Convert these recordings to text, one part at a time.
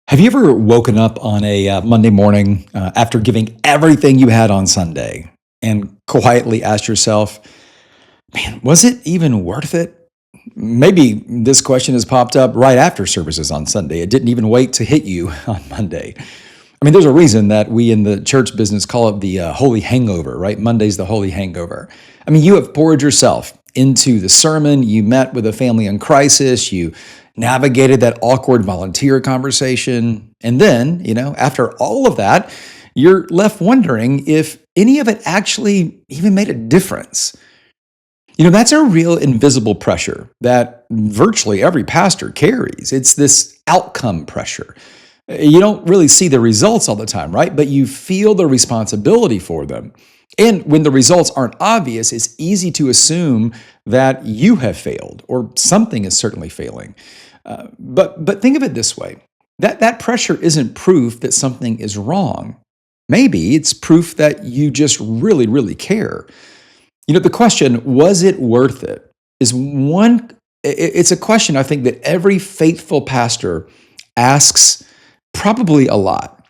Have you ever woken up on a Monday morning after giving everything you had on Sunday and quietly asked yourself, man, was it even worth it? Maybe this question has popped up right after services on Sunday. It didn't even wait to hit you on Monday. I mean, there's a reason that we in the church business call it the holy hangover, right? Monday's the holy hangover. I mean, you have poured yourself into the sermon. You met with a family in crisis. You navigated that awkward volunteer conversation. And then, after all of that, you're left wondering if any of it actually even made a difference. That's a real invisible pressure that virtually every pastor carries. It's this outcome pressure. You don't really see the results all the time, right? But you feel the responsibility for them. And when the results aren't obvious, it's easy to assume that you have failed or something is certainly failing. But think of it this way. That pressure isn't proof that something is wrong. Maybe it's proof that you just really, really care. The question, was it worth it, it's a question I think that every faithful pastor asks probably a lot.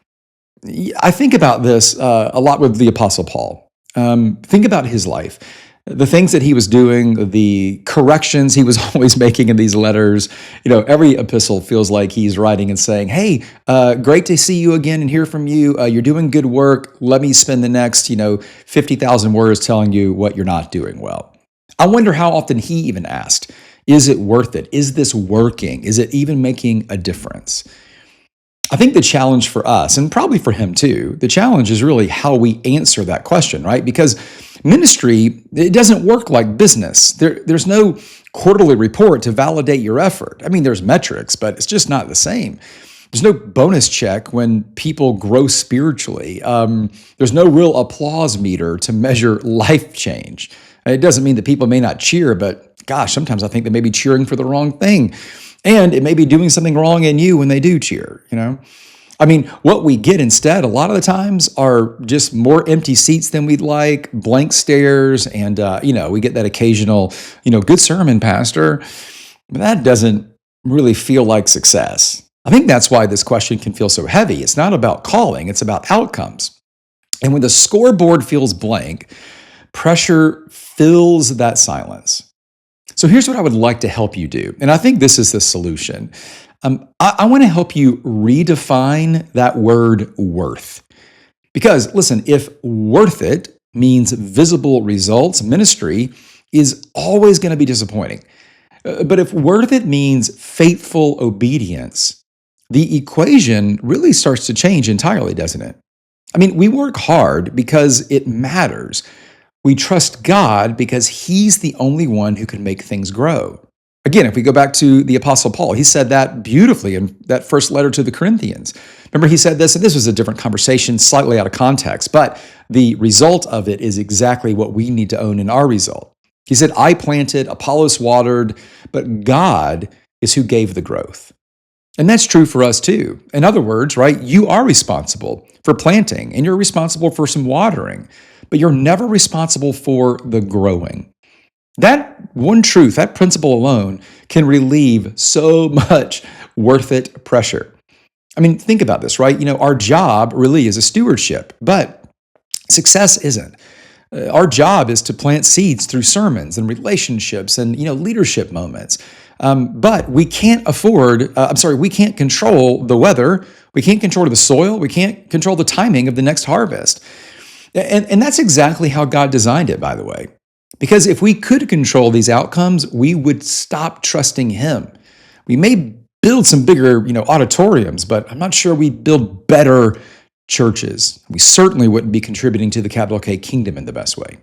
I think about this a lot with the Apostle Paul. Think about his life, the things that he was doing, the corrections he was always making in these letters. Every epistle feels like he's writing and saying, hey, great to see you again and hear from you. You're doing good work. Let me spend the next, 50,000 words telling you what you're not doing well. I wonder how often he even asked, is it worth it? Is this working? Is it even making a difference? I think the challenge for us, and probably for him too, the challenge is really how we answer that question, right? Because ministry, it doesn't work like business. There's no quarterly report to validate your effort. I mean, there's metrics, but it's just not the same. There's no bonus check when people grow spiritually. There's no real applause meter to measure life change. It doesn't mean that people may not cheer, but gosh, sometimes I think they may be cheering for the wrong thing. And it may be doing something wrong in you when they do cheer, I mean, what we get instead a lot of the times are just more empty seats than we'd like, blank stares, and, we get that occasional, good sermon, pastor. But that doesn't really feel like success. I think that's why this question can feel so heavy. It's not about calling, it's about outcomes. And when the scoreboard feels blank, pressure fills that silence. So here's what I would like to help you do. And I think this is the solution. I want to help you redefine that word worth. Because listen, if worth it means visible results, ministry is always going to be disappointing. But if worth it means faithful obedience, the equation really starts to change entirely, doesn't it? I mean, we work hard because it matters. We trust God because He's the only one who can make things grow. Again, if we go back to the Apostle Paul, he said that beautifully in that first letter to the Corinthians. Remember, he said this, and this was a different conversation, slightly out of context, but the result of it is exactly what we need to own in our result. He said, I planted, Apollos watered, but God is who gave the growth. And that's true for us too. In other words, right, you are responsible for planting and you're responsible for some watering, but you're never responsible for the growing. That one truth, that principle alone can relieve so much worth it pressure. I mean, think about this, right? Our job really is a stewardship, but success isn't. Our job is to plant seeds through sermons and relationships and, leadership moments. But we can't we can't control the weather. We can't control the soil. We can't control the timing of the next harvest. And that's exactly how God designed it, by the way. Because if we could control these outcomes, we would stop trusting Him. We may build some bigger, auditoriums, but I'm not sure we'd build better churches. We certainly wouldn't be contributing to the capital K kingdom in the best way.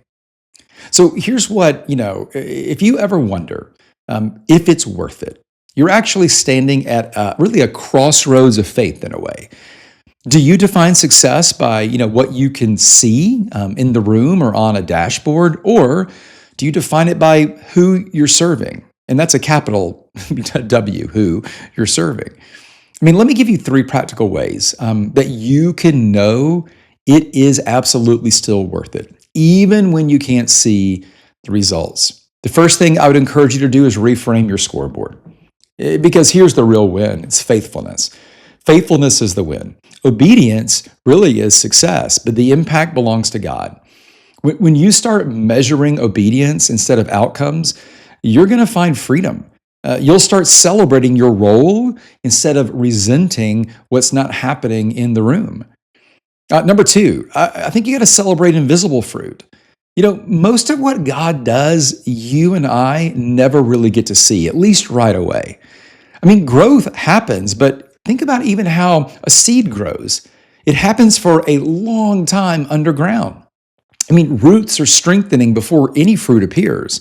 So here's what, if you ever wonder if it's worth it, you're actually standing at really a crossroads of faith in a way. Do you define success by, what you can see in the room or on a dashboard, or do you define it by who you're serving? And that's a capital W, who you're serving. I mean, let me give you 3 practical ways that you can know it is absolutely still worth it, even when you can't see the results. The first thing I would encourage you to do is reframe your scoreboard. Because here's the real win. It's faithfulness. Faithfulness is the win. Obedience really is success, but the impact belongs to God. When you start measuring obedience instead of outcomes, you're going to find freedom. You'll start celebrating your role instead of resenting what's not happening in the room. Number two, I think you got to celebrate invisible fruit. Most of what God does, you and I never really get to see, at least right away. I mean, growth happens, but think about even how a seed grows. It happens for a long time underground. I mean, roots are strengthening before any fruit appears.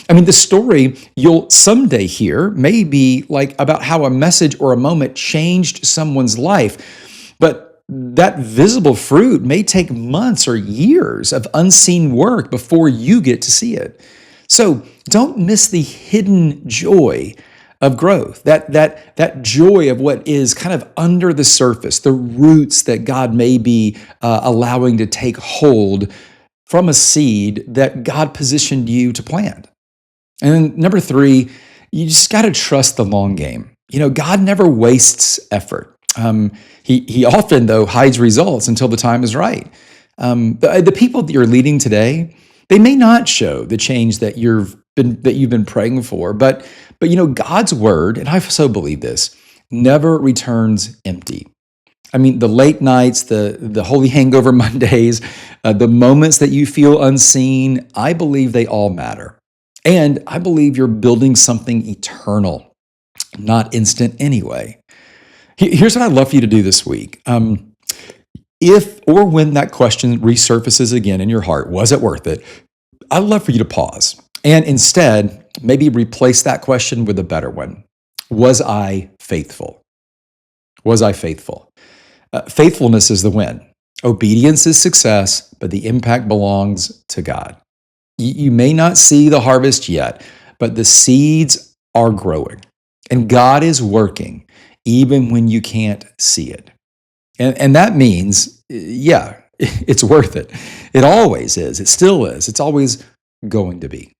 I mean, the story you'll someday hear may be like about how a message or a moment changed someone's life, but that visible fruit may take months or years of unseen work before you get to see it. So don't miss the hidden joy of growth, that joy of what is kind of under the surface, the roots that God may be allowing to take hold from a seed that God positioned you to plant. And then number three, you just got to trust the long game. God never wastes effort. He often, though, hides results until the time is right. The people that you're leading today, they may not show the change that you've been praying for, but God's word, and I so believe this, never returns empty. I mean, the late nights, the holy hangover Mondays, the moments that you feel unseen, I believe they all matter. And I believe you're building something eternal, not instant anyway. Here's what I'd love for you to do this week. If or when that question resurfaces again in your heart, was it worth it? I'd love for you to pause and instead maybe replace that question with a better one. Was I faithful? Was I faithful? Faithfulness is the win. Obedience is success, but the impact belongs to God. You may not see the harvest yet, but the seeds are growing, and God is working even when you can't see it. And that means, yeah, it's worth it. It always is. It still is. It's always going to be.